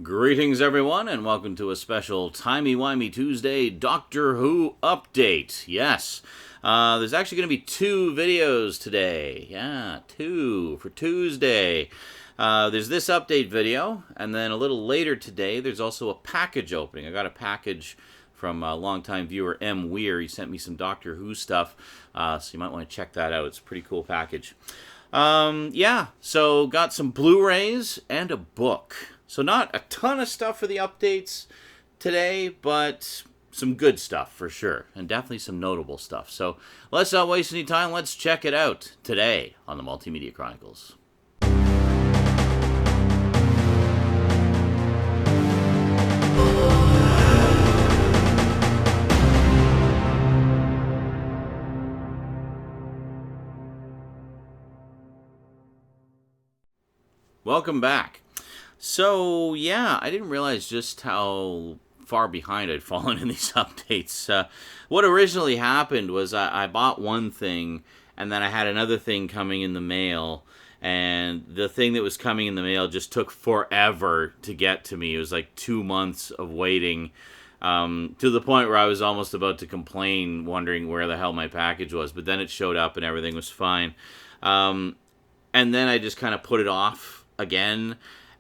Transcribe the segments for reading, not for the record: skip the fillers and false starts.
Greetings, everyone, and welcome to a special Timey-Wimey Tuesday Doctor Who update. Yes, there's actually going to be two videos today. Yeah, two for Tuesday. There's this update video, and then a little later today, there's also a package opening. I got a package from a longtime viewer, M. Weir. He sent me some Doctor Who stuff, so you might want to check that out. It's a pretty cool package. So got some Blu-rays and a book. So not a ton of stuff for the updates today, but some good stuff for sure, and definitely some notable stuff. So let's not waste any time. Let's check it out today on the Multimedia Chronicles. Welcome back. So, yeah, I didn't realize just how far behind I'd fallen in these updates. What originally happened was I bought one thing, and then I had another thing coming in the mail, and the thing that was coming in the mail just took forever to get to me. It was like 2 months of waiting, to the point where I was almost about to complain, wondering where the hell my package was, but then it showed up and everything was fine. And then I just kind of put it off again.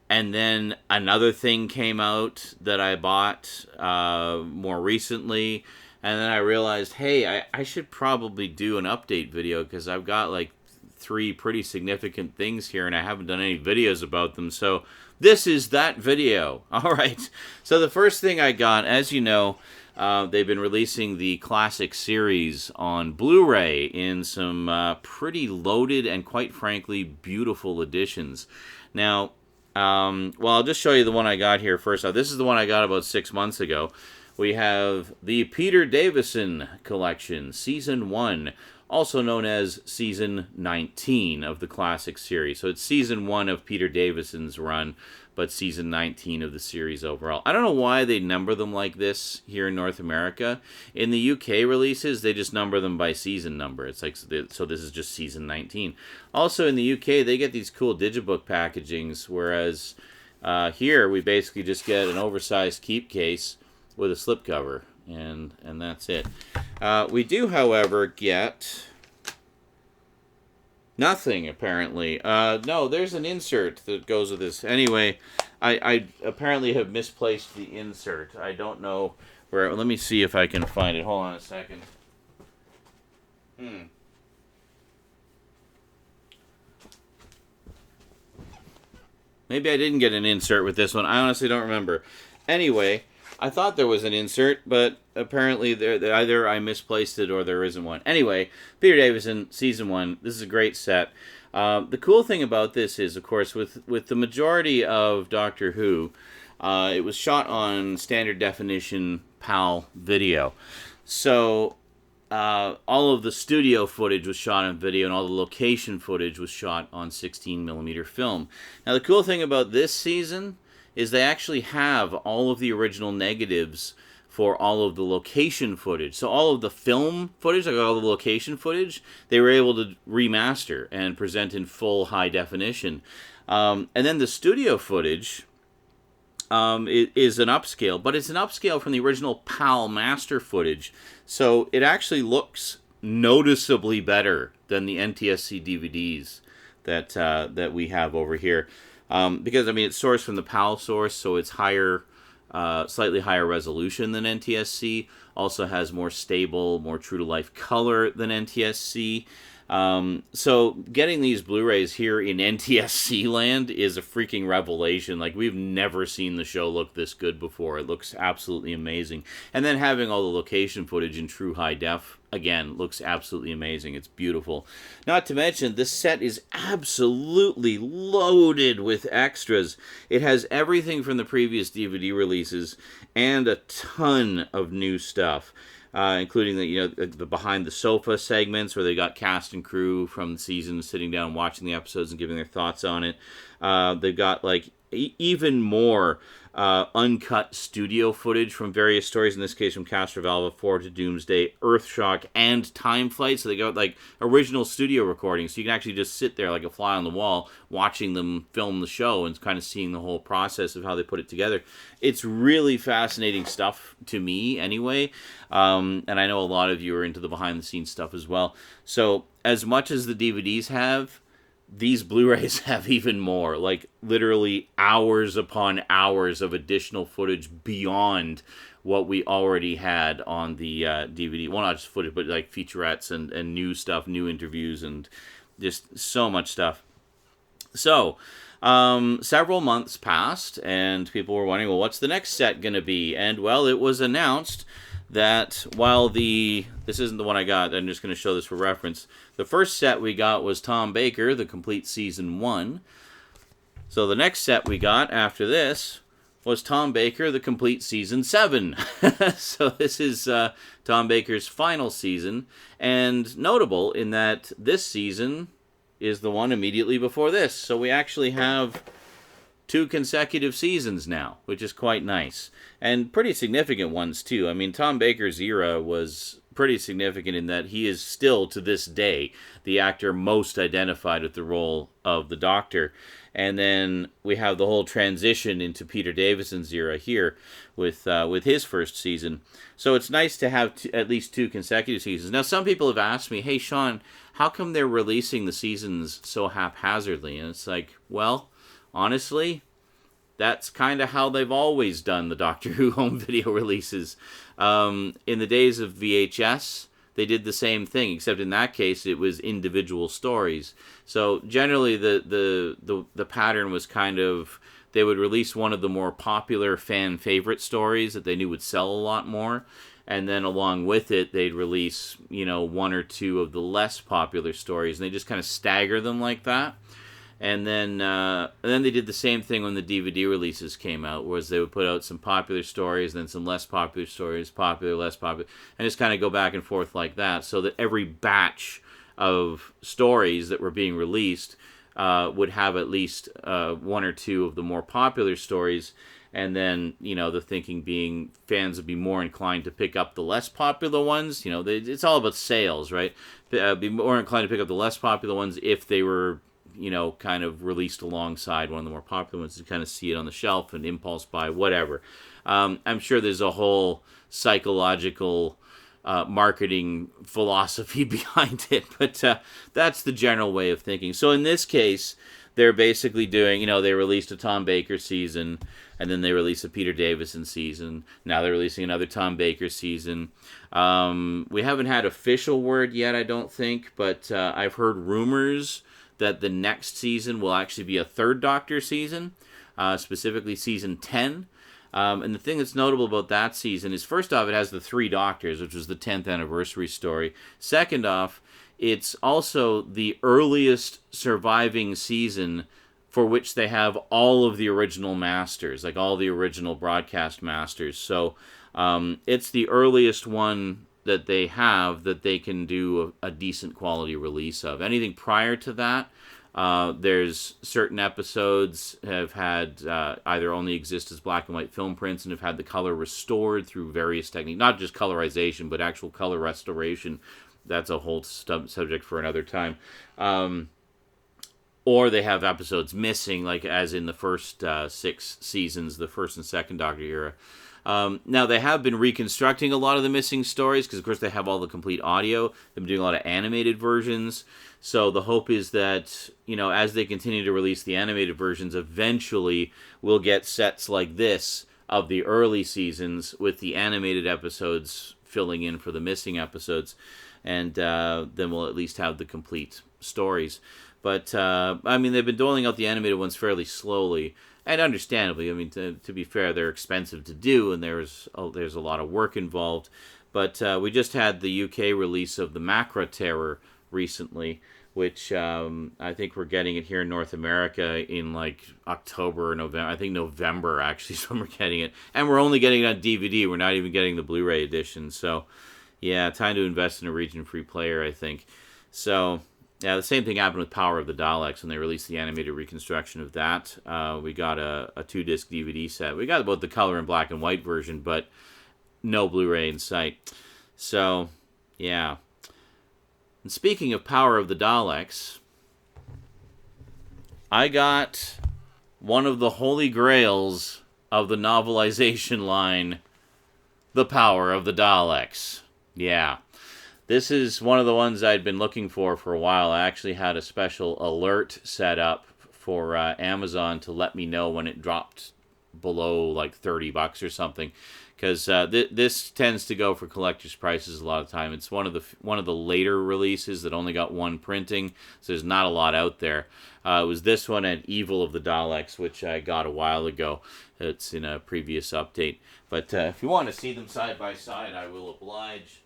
And then another thing came out that I bought more recently. And then I realized, hey, I should probably do an update video because I've got like 3 pretty significant things here and I haven't done any videos about them. So this is that video. All right. So the first thing I got, as you know, they've been releasing the classic series on Blu-ray in some pretty loaded and quite frankly beautiful editions. Now, I'll just show you the one I got here first. Now, this is the one I got about 6 months ago. We have the Peter Davison collection, Season 1, also known as Season 19 of the classic series. So it's Season 1 of Peter Davison's run, but Season 19 of the series overall. I don't know why they number them like this here in North America. In the UK releases, they just number them by season number. It's like, so this is just Season 19. Also in the UK, they get these cool digibook packagings, whereas here we basically just get an oversized keep case with a slipcover, and that's it. We do, however, get nothing, apparently. No, there's an insert that goes with this. Anyway, I apparently have misplaced the insert. I don't know where. Let me see if I can find it. Hold on a second. Maybe I didn't get an insert with this one. I honestly don't remember. Anyway, I thought there was an insert, but apparently either I misplaced it or there isn't one. Anyway, Peter Davison, Season 1. This is a great set. The cool thing about this is, of course, with the majority of Doctor Who, it was shot on standard definition PAL video. So all of the studio footage was shot on video, and all the location footage was shot on 16mm film. Now, the cool thing about this season is they actually have all of the original negatives for all of the location footage. So all of the film footage, like all the location footage, they were able to remaster and present in full high definition. And then the studio footage is an upscale, but it's an upscale from the original PAL master footage. So it actually looks noticeably better than the NTSC DVDs that we have over here. Because, I mean, it's sourced from the PAL source, so it's higher, slightly higher resolution than NTSC. Also has more stable, more true-to-life color than NTSC. So getting these Blu-rays here in NTSC land is a freaking revelation. Like, we've never seen the show look this good before. It looks absolutely amazing. And then having all the location footage in true high def, again, looks absolutely amazing. It's beautiful. Not to mention, this set is absolutely loaded with extras. It has everything from the previous DVD releases and a ton of new stuff. Including the behind the sofa segments where they got cast and crew from the season sitting down watching the episodes and giving their thoughts on it. They've got like even more uncut studio footage from various stories, in this case from Castrovalva 4 to Doomsday, Earthshock, and Time Flight. So they got like original studio recordings. So you can actually just sit there like a fly on the wall watching them film the show and kind of seeing the whole process of how they put it together. It's really fascinating stuff to me anyway. And I know a lot of you are into the behind the scenes stuff as well. So as much as the DVDs have, these Blu-rays have even more, like literally hours upon hours of additional footage beyond what we already had on the DVD. Well, not just footage, but like featurettes and new stuff, new interviews, and just so much stuff. So, several months passed, and people were wondering, well, what's the next set going to be? And, well, it was announced that while this isn't the one I got, I'm just going to show this for reference. The first set we got was Tom Baker, the complete season 1. So the next set we got after this was Tom Baker, the complete season 7. So this is Tom Baker's final season, and notable in that this season is the one immediately before this. So we actually have 2 consecutive seasons now, which is quite nice. And pretty significant ones, too. I mean, Tom Baker's era was pretty significant in that he is still, to this day, the actor most identified with the role of the Doctor. And then we have the whole transition into Peter Davison's era here with his first season. So it's nice to have at least 2 consecutive seasons. Now, some people have asked me, hey, Sean, how come they're releasing the seasons so haphazardly? And it's like, well, honestly, that's kind of how they've always done the Doctor Who home video releases. In the days of VHS, they did the same thing, except in that case, it was individual stories. So generally, the pattern was kind of, they would release one of the more popular fan favorite stories that they knew would sell a lot more, and then along with it, they'd release, 1 or 2 of the less popular stories, and they just kind of stagger them like that. And then they did the same thing when the DVD releases came out, whereas they would put out some popular stories, then some less popular stories, popular, less popular, and just kind of go back and forth like that, so that every batch of stories that were being released would have at least 1 or 2 of the more popular stories, and then, the thinking being fans would be more inclined to pick up the less popular ones. It's all about sales, right? Be more inclined to pick up the less popular ones if they were kind of released alongside one of the more popular ones to kind of see it on the shelf and impulse buy, whatever. I'm sure there's a whole psychological marketing philosophy behind it, but that's the general way of thinking. So in this case, they're basically doing, they released a Tom Baker season, and then they released a Peter Davison season. Now they're releasing another Tom Baker season. We haven't had official word yet, I don't think, but I've heard rumors that the next season will actually be a 3rd Doctor season, specifically season 10. And the thing that's notable about that season is, first off, it has the 3 Doctors, which was the 10th anniversary story. Second off, it's also the earliest surviving season for which they have all of the original masters, like all the original broadcast masters. So it's the earliest one that they have that they can do a decent quality release of. Anything prior to that, there's certain episodes have had either only exist as black and white film prints and have had the color restored through various techniques, not just colorization, but actual color restoration. That's a whole subject for another time. Or they have episodes missing, like as in the first 6 seasons, the first and second Doctor era. Now, they have been reconstructing a lot of the missing stories, because, of course, they have all the complete audio. They've been doing a lot of animated versions. So the hope is that, as they continue to release the animated versions, eventually we'll get sets like this of the early seasons with the animated episodes filling in for the missing episodes. And then we'll at least have the complete stories. But, they've been doling out the animated ones fairly slowly. And understandably, to be fair, they're expensive to do, and there's a lot of work involved. But we just had the UK release of the Macra Terror recently, which I think we're getting it here in North America in like October or November. I think November actually is when we're getting it. And we're only getting it on DVD. We're not even getting the Blu-ray edition. So, yeah, time to invest in a region-free player, I think. So, Yeah, the same thing happened with Power of the Daleks when they released the animated reconstruction of that. We got a 2-disc DVD set. We got both the color and black and white version, but no Blu-ray in sight. So, yeah. And speaking of Power of the Daleks, I got one of the holy grails of the novelization line, The Power of the Daleks. Yeah. This is one of the ones I'd been looking for a while. I actually had a special alert set up for Amazon to let me know when it dropped below like $30 or something, because this tends to go for collector's prices a lot of time. It's one of the later releases that only got one printing, so there's not a lot out there. It was this one and Evil of the Daleks, which I got a while ago. It's in a previous update. But if you want to see them side by side, I will oblige.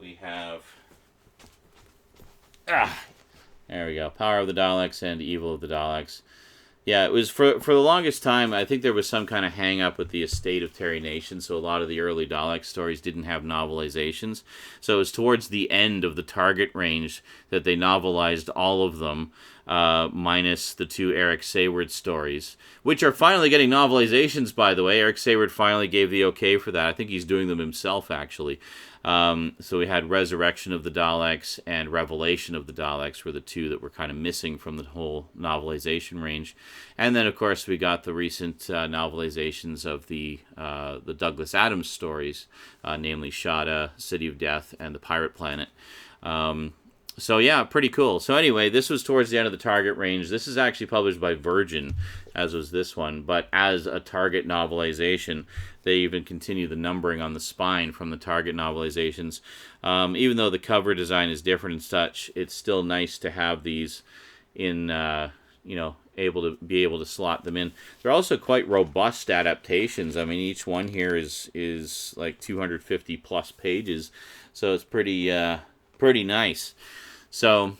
We have... there we go. Power of the Daleks and Evil of the Daleks. Yeah, it was for the longest time, I think there was some kind of hang-up with the estate of Terry Nation, so a lot of the early Dalek stories didn't have novelizations. So it was towards the end of the Target range that they novelized all of them, minus the 2 Eric Sayward stories, which are finally getting novelizations, by the way. Eric Sayward finally gave the okay for that. I think he's doing them himself, actually. So we had Resurrection of the Daleks and Revelation of the Daleks were the 2 that were kind of missing from the whole novelization range. And then, of course, we got the recent novelizations of the Douglas Adams stories, namely Shada, City of Death, and The Pirate Planet. So yeah, pretty cool. So anyway, this was towards the end of the Target range. This is actually published by Virgin, as was this one, but as a Target novelization. They even continue the numbering on the spine from the Target novelizations. Even though the cover design is different and such, it's still nice to have these in, able to slot them in. They're also quite robust adaptations. I mean, each one here is like 250 plus pages, so it's pretty nice. So,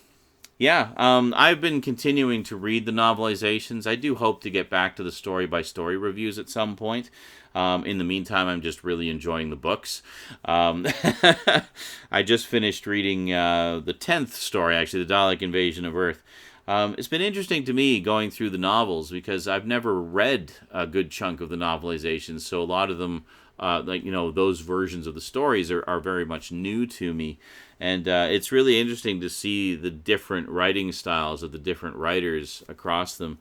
yeah, I've been continuing to read the novelizations. I do hope to get back to the story-by-story reviews at some point. In the meantime, I'm just really enjoying the books. I just finished reading the 10th story, actually, the Dalek Invasion of Earth. It's been interesting to me going through the novels because I've never read a good chunk of the novelizations, so a lot of them, those versions of the stories are very much new to me. And it's really interesting to see the different writing styles of the different writers across them.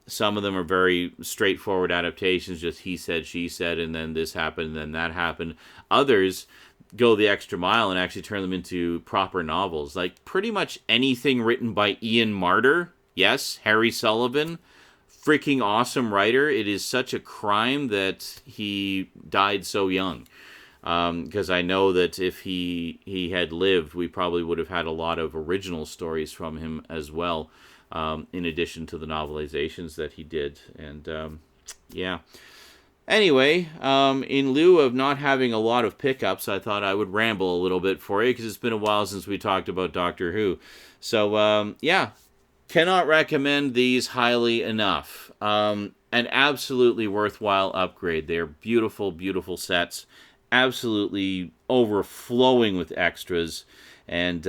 Some of them are very straightforward adaptations, just he said, she said, and then this happened, and then that happened. Others go the extra mile and actually turn them into proper novels. Like pretty much anything written by Ian Marter, yes, Harry Sullivan, freaking awesome writer. It is such a crime that he died so young. Because I know that if he had lived, we probably would have had a lot of original stories from him as well, in addition to the novelizations that he did. And, yeah. Anyway, in lieu of not having a lot of pickups, I thought I would ramble a little bit for you, because it's been a while since we talked about Doctor Who. So, yeah, cannot recommend these highly enough. An absolutely worthwhile upgrade. They're beautiful, beautiful sets. Absolutely overflowing with extras, and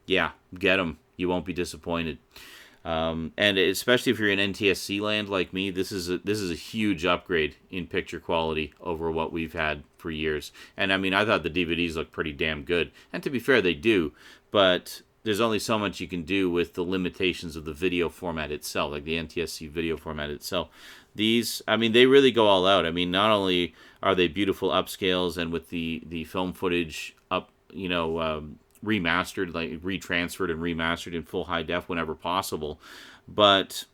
yeah, get them. You won't be disappointed. And especially if you're in NTSC land like me, this is a huge upgrade in picture quality over what we've had for years. And I mean, I thought the DVDs looked pretty damn good, and to be fair, they do. But there's only so much you can do with the limitations of the video format itself, like the NTSC video format itself. These, I mean, they really go all out. I mean, not only are they beautiful upscales and with the film footage up, remastered, like retransferred and remastered in full high def whenever possible, but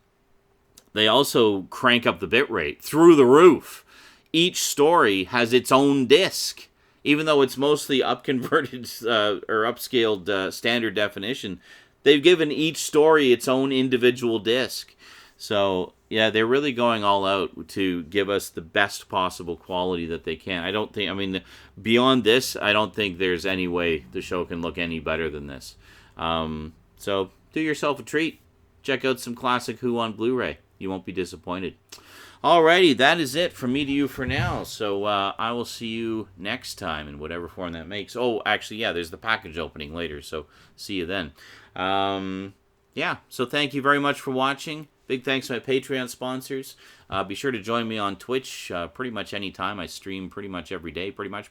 they also crank up the bitrate through the roof. Each story has its own disc, even though it's mostly upconverted or upscaled standard definition. They've given each story its own individual disc. So, yeah, they're really going all out to give us the best possible quality that they can. Beyond this, I don't think there's any way the show can look any better than this. So, do yourself a treat. Check out some classic Who on Blu-ray. You won't be disappointed. Alrighty, that is it from me to you for now. So I will see you next time in whatever form that makes. Oh, actually, yeah, there's the package opening later, so see you then. Yeah, so thank you very much for watching. Big thanks to my Patreon sponsors. Be sure to join me on Twitch pretty much any time. I stream pretty much every day, pretty much.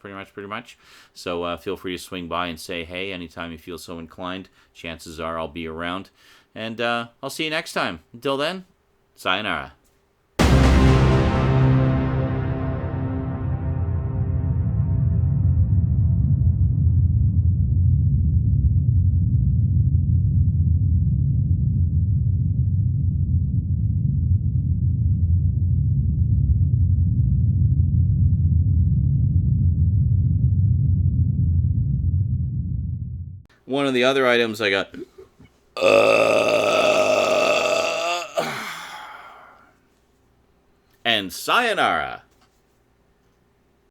So feel free to swing by and say hey anytime you feel so inclined. Chances are I'll be around. And I'll see you next time. Until then, sayonara. One of the other items I got... and sayonara.